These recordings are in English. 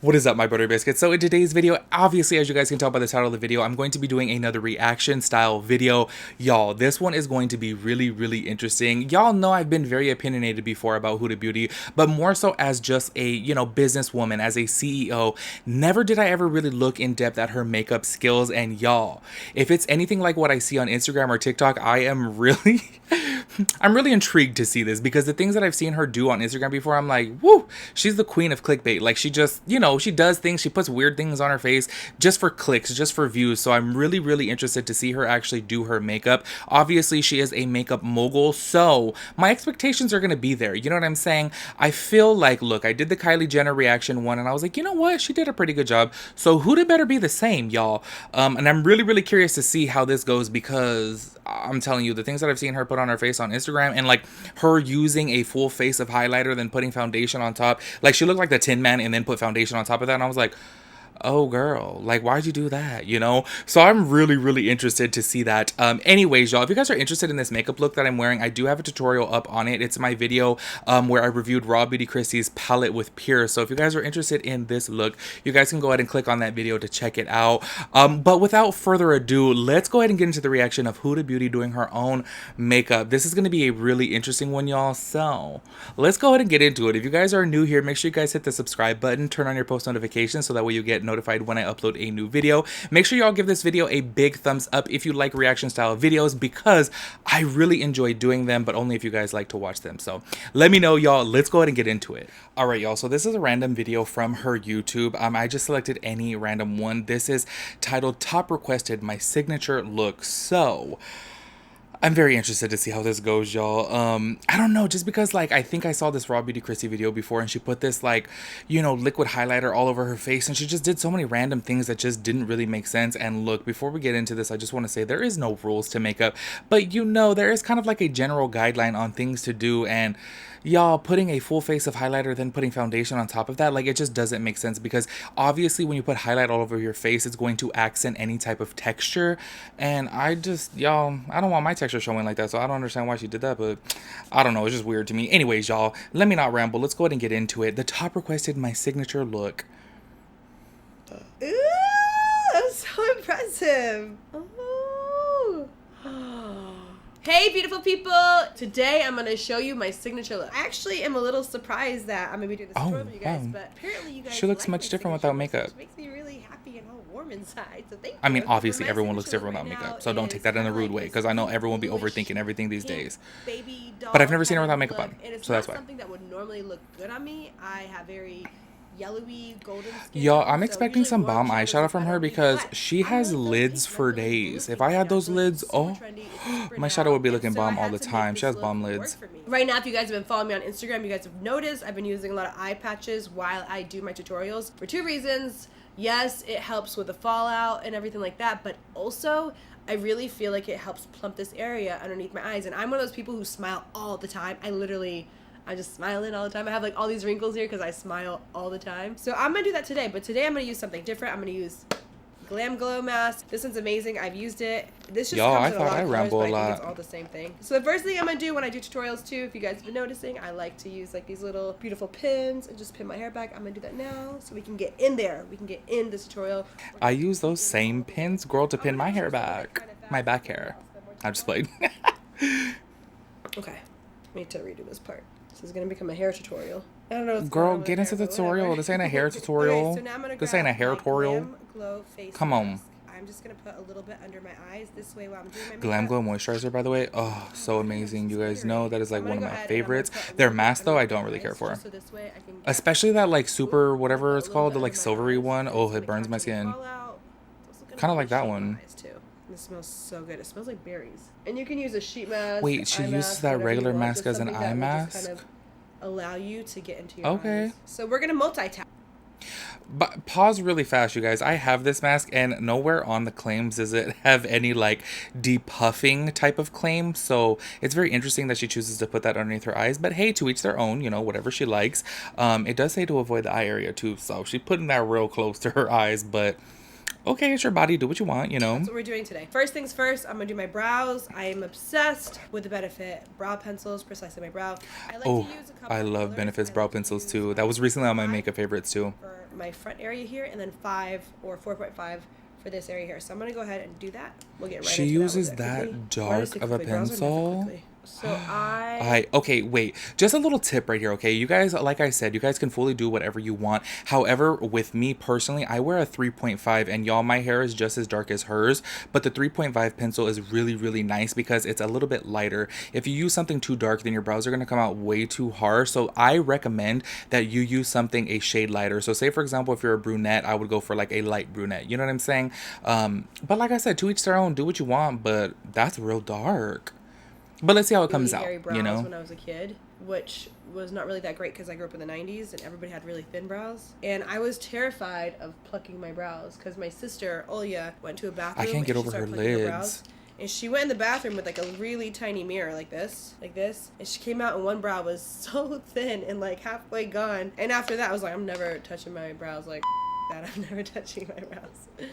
What is up, my butter biscuits? So in today's video, obviously, as you guys can tell by the title of the video, I'm going to be doing another reaction style video. Y'all, this one is going to be really interesting. Y'all know I've been very opinionated before about Huda Beauty, but more so as just a, businesswoman, as a CEO. Never did I ever really look in depth at her makeup skills. And y'all, if it's anything like what I see on Instagram or TikTok, I am really... I'm really intrigued to see this, because the things that I've seen her do on Instagram before, I'm like, woo, she's the queen of clickbait. Like, she just, she does things, she puts weird things on her face just for clicks, just for views. So I'm really interested to see her actually do her makeup. Obviously, she is a makeup mogul, so my expectations are going to be there. You know what I'm saying? I feel like, look, I did the Kylie Jenner reaction one, and I was like, you know what? She did a pretty good job. So Huda better be the same, y'all. And I'm really curious to see how this goes, because I'm telling you, the things that I've seen her put on her face on Instagram, and like her using a full face of highlighter, then putting foundation on top. Like, she looked like the Tin Man and then put foundation on top of that. And I was like, oh girl, like, why'd you do that, so I'm really interested to see that. Anyways, y'all, if you guys are interested in this makeup look that I'm wearing, I do have a tutorial up on it. It's my video where I reviewed Raw Beauty Christie's palette with Pure. So if you guys are interested in this look, you guys can go ahead and click on that video to check it out. But without further ado, let's go ahead and get into the reaction of Huda Beauty doing her own makeup. This is going to be a really interesting one, y'all, so let's go ahead and get into it. If you guys are new here, make sure you guys hit the subscribe button, turn on your post notifications so that way you get notified when I upload a new video. Make sure y'all give this video a big thumbs up if you like reaction style videos, because I really enjoy doing them, but only if you guys like to watch them. So let me know, y'all. Let's go ahead and get into it. All right, y'all, so this is a random video from her YouTube. I just selected any random one. This is titled Top Requested, My Signature Look. So I'm very interested to see how this goes, y'all. I don't know, just because, like, I think I saw this Raw Beauty Christie video before, and she put this, like, liquid highlighter all over her face, and she just did so many random things that just didn't really make sense. And look, before we get into this, I just want to say there is no rules to makeup, but there is kind of like a general guideline on things to do. And y'all, putting a full face of highlighter, then putting foundation on top of that, like, it just doesn't make sense, because obviously when you put highlight all over your face, it's going to accent any type of texture. And I just, y'all, I don't want my texture showing like that, so I don't understand why she did that, but I don't know, it's just weird to me. Anyways, y'all, let me not ramble. Let's go ahead and get into it. The top requested, my signature look. Ooh, that's so impressive. Oh. Hey, beautiful people. Today, I'm going to show you my signature look. I actually am a little surprised that I'm going to be doing this tutorial for you guys, but apparently you guys she looks much different without makeup. Which makes me really happy and all warm inside. So thank you. I mean, obviously, everyone looks different without makeup, so don't take that in a rude way, because I know everyone be overthinking everything these days. But I've never seen her without makeup on, so that's why. Something that would normally look good on me. I have very yellowy golden skin. Y'all, I'm expecting some bomb eyeshadow from her, because she has lids for days. If I had those lids, oh, my shadow would be looking bomb all the time. She has bomb lids. Right now, if you guys have been following me on Instagram, you guys have noticed I've been using a lot of eye patches while I do my tutorials for two reasons. Yes, it helps with the fallout and everything like that, but also I really feel like it helps plump this area underneath my eyes. And I'm one of those people who smile all the time. I'm just smiling all the time. I have like all these wrinkles here because I smile all the time. So I'm gonna do that today, but today I'm gonna use something different. I'm gonna use Glam Glow Mask. This one's amazing. I've used it. This just comes in a lot of colors, but I think it's all the same thing. So the first thing I'm gonna do when I do tutorials too, if you guys have been noticing, I like to use like these little beautiful pins and just pin my hair back. I'm gonna do that now so we can get in there. We can get in this tutorial. I use those same pins, girl, to pin my hair back. My back hair. I just played. Okay. I need to redo this part. This is gonna become a hair tutorial. I don't know. Girl, get into the tutorial. This ain't a hair tutorial. Okay, so now I'm gonna this ain't a hair tutorial. Come on. I'm just gonna put a little bit under my eyes this way while I'm doing my makeup. Glam Glow moisturizer, by the way. Oh, so amazing. You guys know that is like one of my favorites. Their mask though, I don't really care for. Especially that like super whatever it's called, the like silvery one. Oh, it burns my skin. Kind of like that one. It smells so good. It smells like berries. And you can use a sheet mask. Wait, she uses that regular mask as an eye mask? Kind of allow you to get into your eyes. So we're gonna multitask. But pause really fast, you guys. I have this mask, and nowhere on the claims does it have any like depuffing type of claim. So it's very interesting that she chooses to put that underneath her eyes. But hey, to each their own, whatever she likes. It does say to avoid the eye area too, so she's putting that real close to her eyes. But Okay, it's your body. Do what you want, you know. That's what we're doing today. First things first, I'm gonna do my brows. I am obsessed with the Benefit brow pencils, precisely my brow. I like to use a couple I of love colors. Benefit's I brow like to pencils use, too. That was recently on my 5 makeup favorites too. for my front area here, and then 5 or 4.5 for this area here. So I'm gonna go ahead and do that. We'll get right She into uses that. Quickly. that Why did I say dark of a quickly? Brows are never pencil. quickly. So I Okay, wait. Just a little tip right here, okay? You guys, like I said, you guys can fully do whatever you want. However, with me personally, I wear a 3.5, and y'all, my hair is just as dark as hers, but the 3.5 pencil is really, really nice because it's a little bit lighter. If you use something too dark, then your brows are going to come out way too harsh. So I recommend that you use something a shade lighter. So say, for example, if you're a brunette, I would go for like a light brunette. You know what I'm saying? But like I said, to each their own, do what you want, but that's real dark. But let's see how it comes out, hairy brows you know? when I was a kid, which was not really that great because I grew up in the 90s and everybody had really thin brows. And I was terrified of plucking my brows because my sister, Olya, went to a bathroom. I can't get and she over her started plucking lids. and she went in the bathroom with like a really tiny mirror like this. And she came out and one brow was so thin and like halfway gone. And after that, I was like, I'm never touching my brows like that. I'm never touching my brows.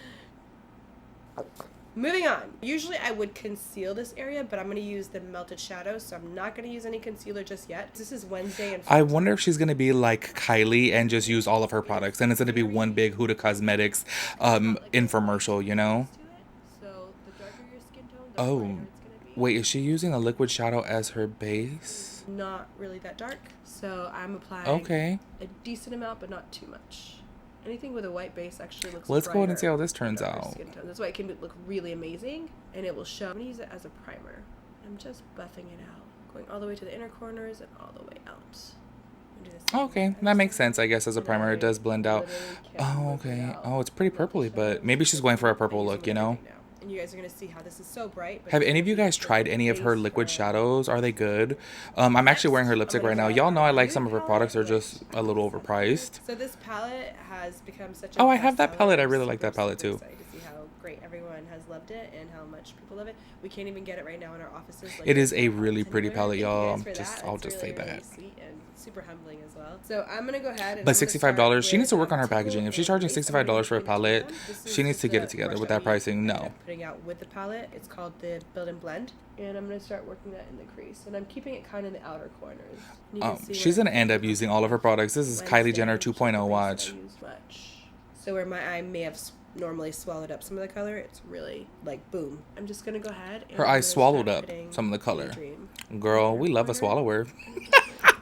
Moving on. Usually I would conceal this area, but I'm going to use the melted shadows, so I'm not going to use any concealer just yet. This is Wednesday and I wonder if she's going to be like Kylie and just use all of her products. And it's going to be one big Huda Cosmetics infomercial, you know? So the darker your skin tone, the Oh, brighter it's going to be. wait, is she using a liquid shadow as her base? Not really that dark. So I'm applying Okay. a decent amount, but not too much. Anything with a white base actually looks Let's go ahead and brighter see how this than turns darker out. skin tones. That's why it can look really amazing, and it will show. I'm going to use it as a primer. I'm just buffing it out, going all the way to the inner corners and all the way out. Okay, that makes sense, I guess, as a primer. It does blend out. Oh, okay. Out. Oh, it's pretty purpley, but maybe she's going for a purple look, you know? And you guys are going to see how this is so bright. Have any of you guys tried any of her liquid shadows? Are they good? I'm actually wearing her lipstick right now. Y'all know I like some of her products. They're just a little overpriced. So this palette has become such a Oh, I have that bestseller. palette. I I'm really like that super, palette super too. excited to see how great everyone has loved it and how much people love it. We can't even get it right now in our offices. Like, It is a it's really pretty anywhere. palette, Thank you y'all. guys for that. I'll It's just say really, really that. sweet and super humbling as well. So I'm gonna go ahead and But I'm gonna $65, start she needs to work with, on her Tickle packaging. If she's and charging Lace. I'm $65 for a gonna be palette, between them. This is she needs just to get the it together brush with that that we pricing. ended No. up putting out with the palette. It's called the Build and Blend, and I'm gonna start working that in the crease, and I'm keeping it kind of in the outer corners. You can see She's where gonna end up using all of her products. This is Kylie Jenner 2.0 watch. So where my eye may have normally swallowed up some of the color, it's really like boom. I'm just gonna go ahead. And Her I'm eyes gonna swallowed start up putting some of the color. Daydream Girl, in we the love a corner. swallower.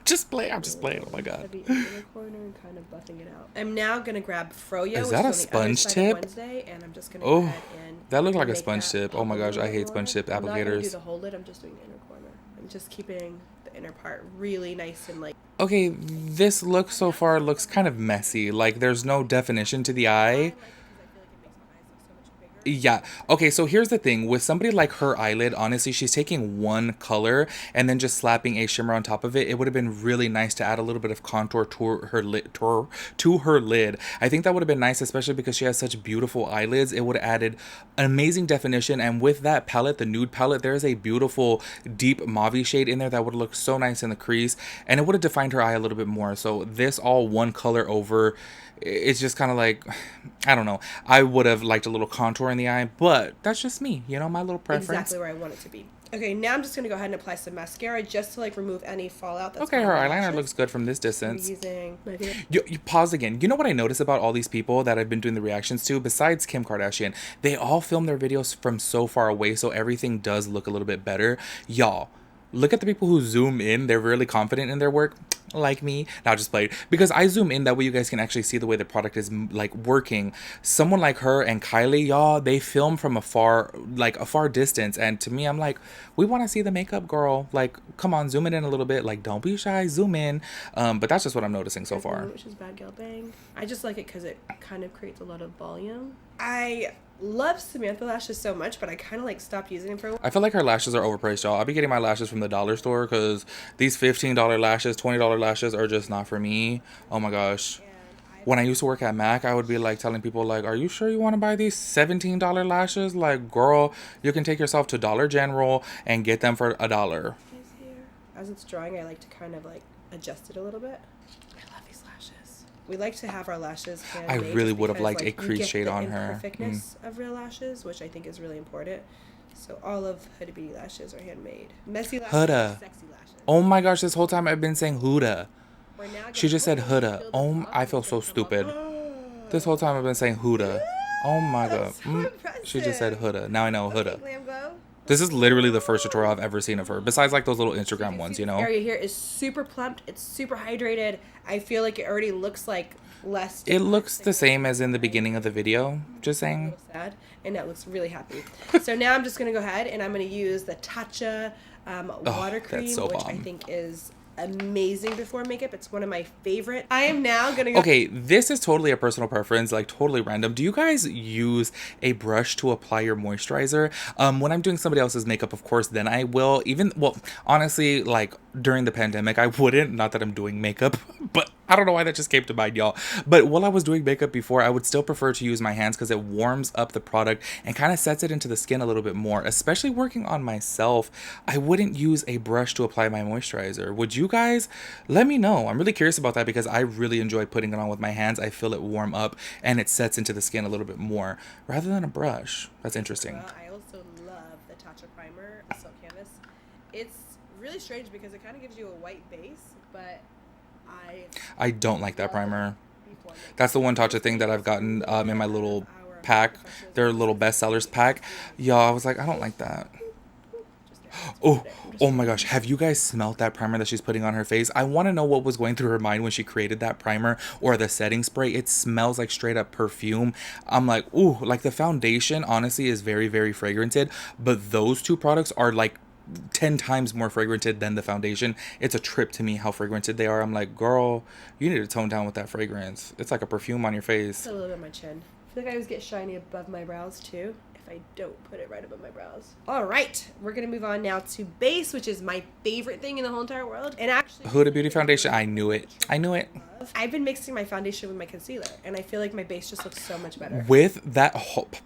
Just play. I'm just playing. Oh my god. Heavy in the corner and kind of buffing it out. I'm now gonna grab Froyo. Is which that a on the other sponge side of tip? Wednesday, and I'm just gonna Oh, go ahead and that looked like a make sponge that tip. Oh pop my a gosh, little I bit hate more. sponge tip I'm not gonna do applicators. the whole lid. I'm just doing the inner corner. I'm just keeping the inner part really nice and like. Okay, this look so far looks kind of messy. Like there's no definition to the I eye. like it because I feel like it makes my eyes look so much bigger. Yeah. Okay, so here's the thing. With somebody like her eyelid, honestly, she's taking one color and then just slapping a shimmer on top of it. It would have been really nice to add a little bit of contour to her lid. To her lid. I think that would have been nice, especially because she has such beautiful eyelids. It would have added an amazing definition. And with that palette, the nude palette, there's a beautiful deep mauve shade in there that would have looked so nice in the crease. And it would have defined her eye a little bit more. So this all one color over, it's just kind of like, I don't know. I would have liked a little contour in the eye, but that's just me, you know, my little preference. Exactly where I want it to be. Okay, now I'm just gonna go ahead and apply some mascara just to like remove any fallout. That's Okay, on her my eyeliner lashes. looks good from this I'm distance. using my favorite. You pause again. You know what I notice about all these people that I've been doing the reactions to, besides Kim Kardashian? They all film their videos from so far away, so everything does look a little bit better. Y'all, look at the people who zoom in. They're really confident in their work. Like me. Now just play it. Because I zoom in, that way you guys can actually see the way the product is like working. Someone like her and Kylie, y'all, they film from a far distance. And to me, I'm like, we want to see the makeup, girl. Like, come on, zoom it in a little bit. Like, don't be shy, zoom in. But that's just what I'm noticing so far. Which is Bad Gal Bang. I just like it because it kind of creates a lot of volume. I love Samantha lashes so much, but I kind of like stopped using them for a while. I feel like her lashes are overpriced, y'all. I'll be getting my lashes from the dollar store because these $15 lashes, $20 lashes are just not for me. Oh my gosh. When I used to work at MAC, I would be like telling people like, are you sure you want to buy these $17 lashes? Like, girl, you can take yourself to Dollar General and get them for $1. As it's drying, I like to kind of like adjust it a little bit. I love these lashes. We like to have our lashes handmade. I really just would have because, liked a you crease get shade the on her. imperfectness of real lashes, which I think is really important. So all of Huda Beauty lashes are handmade. Messy lashes, Huda. sexy lashes. Oh my gosh, this whole time I've been saying Huda. We're now She gonna just said hopefully Huda. peel this Oh, off I and feel it's so gonna come off. stupid. This whole time I've been saying Huda. Oh my god. That's so impressive. She just said Huda. Now I know Okay, Huda. Glam Glow. This is literally the first tutorial I've ever seen of her, besides like those little So Instagram can ones, see you this know? area here is super plumped. It's super hydrated. I feel like it already looks like less. It looks the same as in the beginning of the video, just A saying. little sad, and that looks really happy. So now I'm just gonna go ahead and I'm gonna use the Tatcha water that's cream, so which I bomb. think is amazing before makeup. It's one of my favorite. I am now gonna go. Okay, this is totally a personal preference, like totally random. Do you guys use a brush to apply your moisturizer? When I'm doing somebody else's makeup, of course, then I will. Even, well, honestly, like during the pandemic, I wouldn't. Not that I'm doing makeup, but I don't know why that just came to mind, y'all. But while I was doing makeup before, I would still prefer to use my hands because it warms up the product and kind of sets it into the skin a little bit more. Especially working on myself, I wouldn't use a brush to apply my moisturizer. Would you guys? Let me know. I'm really curious about that because I really enjoy putting it on with my hands. I feel it warm up and it sets into the skin a little bit more rather than a brush. That's interesting. Well, I also love the Tatcha primer, Silk Canvas. It's really strange because it kind of gives you a white base, but I don't like that love primer. before makeup. That's the one Tatcha thing that I've gotten in my little pack, their little bestsellers pack. Y'all, I was like, I don't like that. Oh my gosh, have you guys smelled that primer that she's putting on her face? I want to know what was going through her mind when she created that primer or the setting spray. It smells like straight up perfume. I'm like, ooh, like the foundation honestly is very, very fragranted, but those two products are like 10 times more fragranted than the foundation. It's a trip to me how fragranted they are. I'm like, girl, you need to tone down with that fragrance. It's like a perfume on your face. A little bit of my chin. I feel like I always get shiny above my brows too if I don't put it right above my brows. All right, we're gonna move on now to base, which is my favorite thing in the whole entire world. And actually, Huda Beauty foundation. I knew it. I knew it. I've been mixing my foundation with my concealer, and I feel like my base just looks so much better. With that,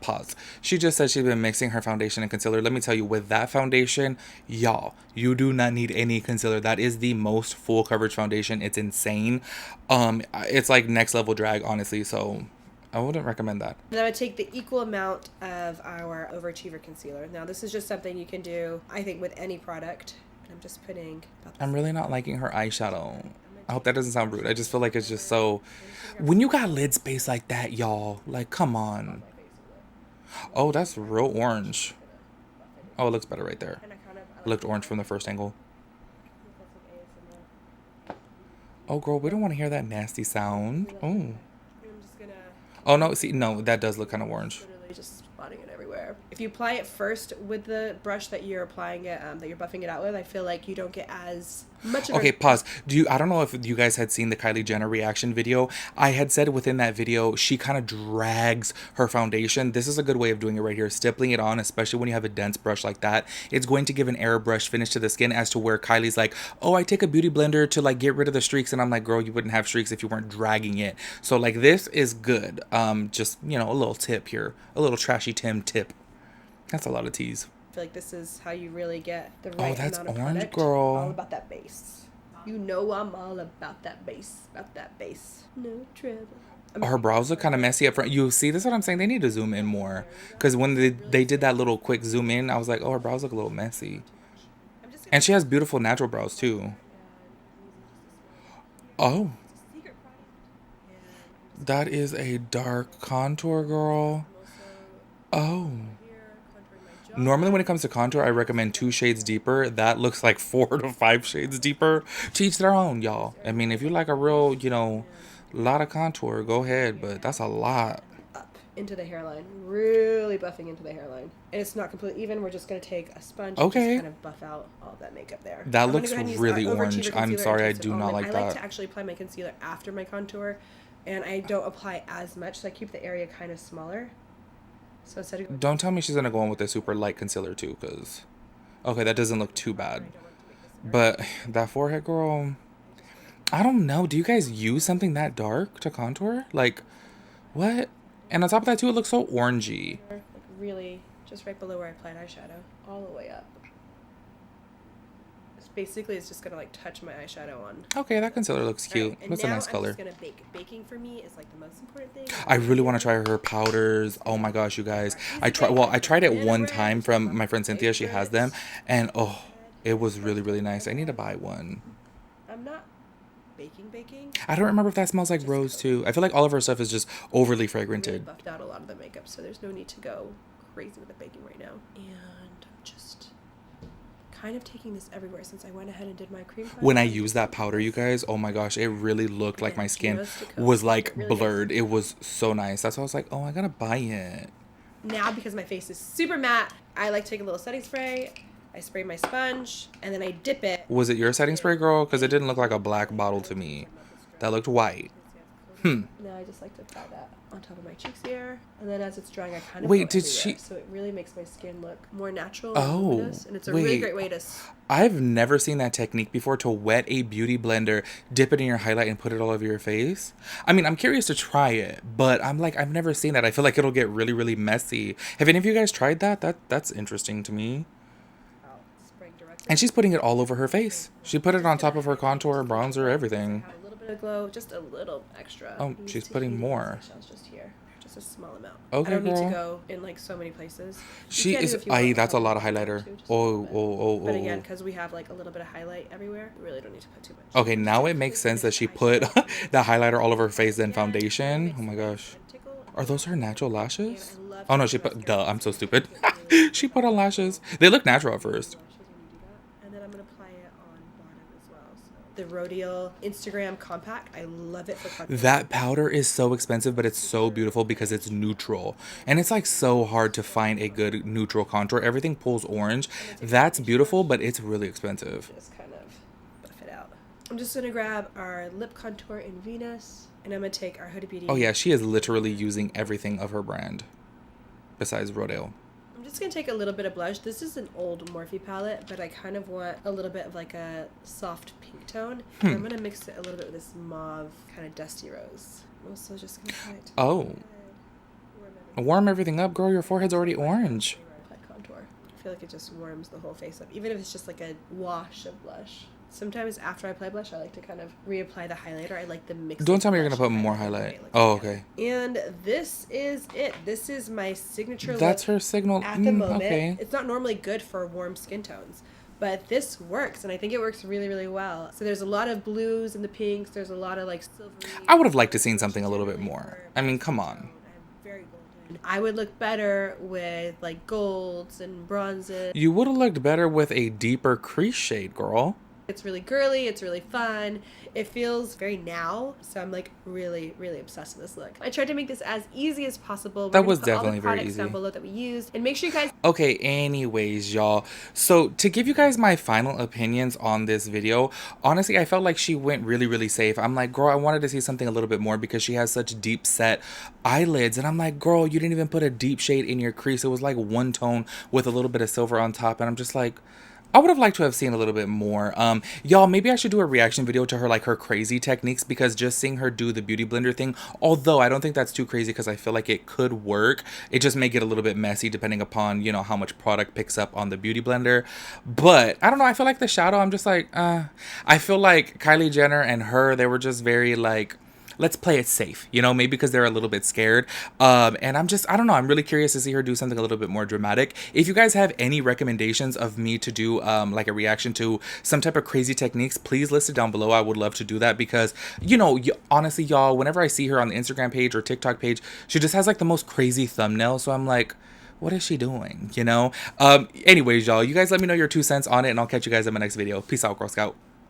pause. She just said she's been mixing her foundation and concealer. Let me tell you, with that foundation, y'all, you do not need any concealer. That is the most full coverage foundation. It's insane. It's like next level drag, honestly. So I wouldn't recommend that. Then I would take the equal amount of our Overachiever concealer. Now, this is just something you can do, I think, with any product. And I'm just putting about the I'm really not liking her eyeshadow. I hope that doesn't sound rude. I just feel like it's just so... When you got lid space like that, y'all, like, come on. Oh, that's real orange. Oh, it looks better right there. It looked orange from the first angle. Oh, girl, we don't want to hear that nasty sound. Oh. I'm just gonna Oh, no, see, no, that does look kind of orange. literally just spotting it everywhere. If you apply it first with the brush that you're applying it, that you're buffing it out with, I feel like you don't get as much of Okay, pause. I don't know if you guys had seen the Kylie Jenner reaction video. I had said within that video, she kind of drags her foundation. This is a good way of doing it right here. Stippling it on, especially when you have a dense brush like that. It's going to give an airbrush finish to the skin as to where Kylie's like, oh, I take a beauty blender to like get rid of the streaks. And I'm like, girl, you wouldn't have streaks if you weren't dragging it. So like this is good. Just, you know, a little tip here. A little trashy Tim tip. That's a lot of teas. I feel like this is how you really get the right that's amount of orange, product. girl. All about that base. You know I'm all about that base. About that base. No trouble. Her brows look kind of messy up front. You see, this is what I'm saying. They need to zoom in more. Because when they did that little quick zoom in, I was like, oh, her brows look a little messy. And she has beautiful natural brows, too. Oh. That is a dark contour, girl. Oh. Normally when it comes to contour, I recommend 2 shades deeper. That looks like 4 to 5 shades deeper. To each their own, y'all. I mean, if you like a real, you know, lot of contour, go ahead. But that's a lot. Up into the hairline. Really buffing into the hairline. And it's not completely even. We're just going to take a sponge and Okay. just kind of buff out all of that makeup there. That I'm gonna looks go ahead and use really our Overachiever orange. I'm concealer sorry, I and Toast It do not Almond. like I like that. to actually apply my concealer after my contour. And I don't apply as much. So I keep the area kind of smaller. So instead of Don't tell me she's going to go in with a super light concealer, too. Because, okay, that doesn't look too bad. But that forehead, girl, I don't know. Do you guys use something that dark to contour? Like, what? And on top of that, too, it looks so orangey. like really just right below where I applied eyeshadow. All the way up. As basically is just gonna like touch my eyeshadow on. Okay, that concealer looks cute. And That's a now nice I'm color. just gonna bake. Baking for me is like the most important thing. I really want to try her powders. Oh my gosh, you guys. I tried it one time from my friend Cynthia. She has them, and oh, it was really, really nice. I need to buy one. I'm not baking. I don't remember if that smells like rose too. I feel like all of her stuff is just overly fragranted. Really buffed out a lot of the makeup, so there's no need to go crazy with the baking right now. And I'm just kind of taking this everywhere since I went ahead and did my cream. When I used that powder, you guys, oh my gosh, it really looked like my skin was like blurred. It was so nice. That's why I was like, oh, I gotta buy it. Now, because my face is super matte, I like to take a little setting spray. I spray my sponge, and then I dip it. Was it your setting spray, girl? Because it didn't look like a black bottle to me. That looked white. Now I just like to apply that on top of my cheeks here, and then as it's drying, I kind of wait. Did she? So it really makes my skin look more natural. Oh, and luminous, and it's a really great way to. I've never seen that technique before. To wet a beauty blender, dip it in your highlight, and put it all over your face. I mean, I'm curious to try it, but I'm like, I've never seen that. I feel like it'll get really, really messy. Have any of you guys tried that? That's interesting to me. And she's putting it all over her face. She put it on top of her contour, bronzer, everything. A little bit of glow, just a little extra. Oh, she's putting more. Just here, just a small amount. Okay, I don't need girl. to go in like so many places. She is. That's a lot of highlighter. Oh. But again, because we have like a little bit of highlight everywhere, we really don't need to put too much. Okay, now it makes sense that she put the highlighter all over her face, then foundation. Oh my gosh. Are those her natural lashes? Oh no, she put. Duh, I'm so stupid. She put on lashes. They look natural at first. The Rodial Instagram Compact. I love it for contour. That powder is so expensive, but it's so beautiful because it's neutral. And it's like so hard to find a good neutral contour. Everything pulls orange. That's beautiful, but it's really expensive. Just kind of buff it out. I'm just going to grab our lip contour in Venus, and I'm going to take our Huda Beauty. Oh yeah, she is literally using everything of her brand besides Rodial. I'm just going to take a little bit of blush. This is an old Morphe palette, but I kind of want a little bit of like a soft pink tone. I'm going to mix it a little bit with this mauve kind of dusty rose. I'm also just going to apply it to warm everything up, girl. Your forehead's already orange. Contour. I feel like it just warms the whole face up, even if it's just like a wash of blush. Sometimes after I apply blush, I like to kind of reapply the highlighter. I like the mix. Don't tell me you're going to put more highlight. Oh, okay. And this is it. This is my signature look. That's her signal. At the moment. Okay. It's not normally good for warm skin tones, but this works, and I think it works really, really well. So there's a lot of blues and the pinks. There's a lot of like silvery. I would have liked to seen something a little bit more. I mean, come on. Very golden. I would look better with like golds and bronzes. You would have looked better with a deeper crease shade, girl. It's really girly, it's really fun, it feels very now, so I'm like really, really obsessed with this look. I tried to make this as easy as possible. That was definitely very easy. Down below that we used, and make sure you guys. Okay, anyways, y'all. So to give you guys my final opinions on this video, honestly, I felt like she went really, really safe. I'm like, girl, I wanted to see something a little bit more because she has such deep set eyelids, and I'm like, girl, you didn't even put a deep shade in your crease. It was like one tone with a little bit of silver on top, and I'm just like, I would have liked to have seen a little bit more. Y'all, maybe I should do a reaction video to her, like her crazy techniques, because just seeing her do the beauty blender thing, although I don't think that's too crazy because I feel like it could work. It just may get a little bit messy depending upon, you know, how much product picks up on the beauty blender. But I don't know. I feel like the shadow, I'm just like, I feel like Kylie Jenner and her, they were just very like, let's play it safe, you know, maybe because they're a little bit scared. And I don't know, I'm really curious to see her do something a little bit more dramatic. If you guys have any recommendations of me to do like a reaction to some type of crazy techniques, please list it down below. I would love to do that because, you know, honestly, y'all, whenever I see her on the Instagram page or TikTok page, she just has like the most crazy thumbnails. So I'm like, what is she doing, you know? Anyways, y'all, you guys let me know your 2 cents on it, and I'll catch you guys in my next video. Peace out, Girl Scout.